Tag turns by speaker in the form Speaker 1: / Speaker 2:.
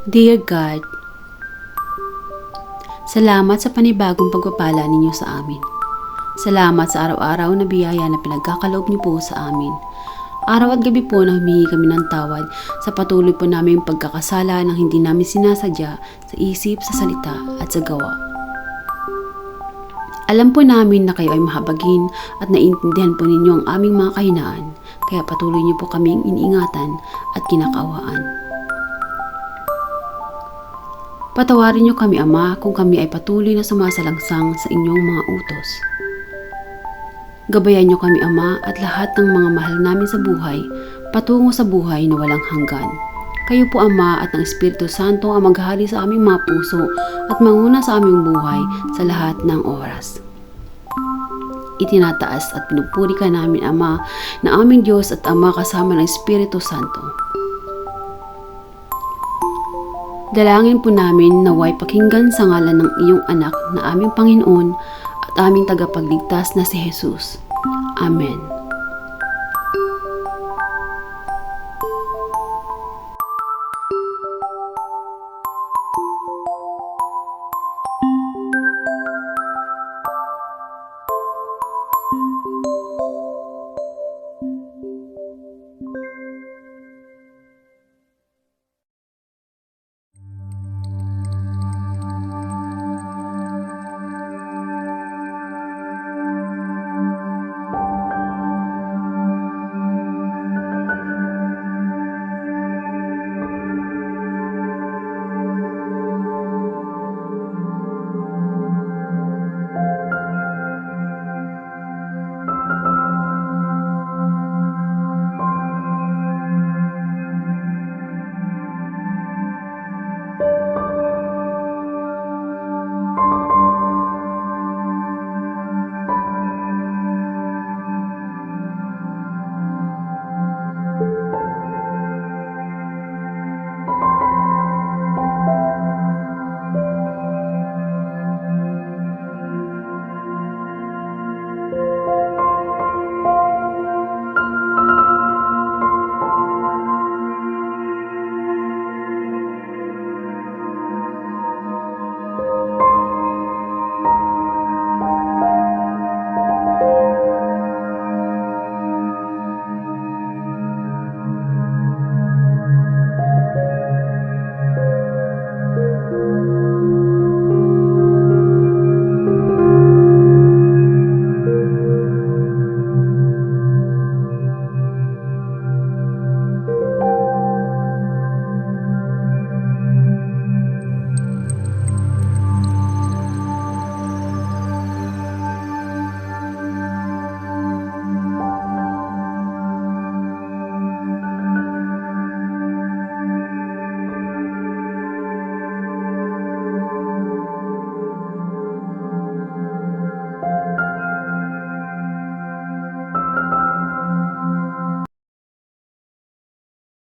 Speaker 1: Dear God, salamat sa panibagong pagpapala ninyo sa amin. Salamat sa araw-araw na biyaya na pinagkakaloob niyo po sa amin. Araw at gabi po na humingi kami ng tawad sa patuloy po naming pagkakasala ng hindi namin sinasadya sa isip, sa salita at sa gawa. Alam po namin na kayo ay mahabagin at naiintindihan po ninyo ang aming mga kahinaan, kaya patuloy niyo po kaming iniingatan at kinakawaan. Patawarin niyo kami, Ama, kung kami ay patuloy na sumasalangsang sa inyong mga utos. Gabayan niyo kami, Ama, at lahat ng mga mahal namin sa buhay, patungo sa buhay na walang hanggan. Kayo po, Ama, at ang Espiritu Santo ang maghahari sa aming mga puso at manguna sa aming buhay sa lahat ng oras. Itinataas at pinupuri ka namin, Ama, na aming Diyos at Ama kasama ng Espiritu Santo. Dalangin po namin naway pakinggan sa ngalan ng iyong anak na aming Panginoon at aming tagapagligtas na si Jesus. Amen.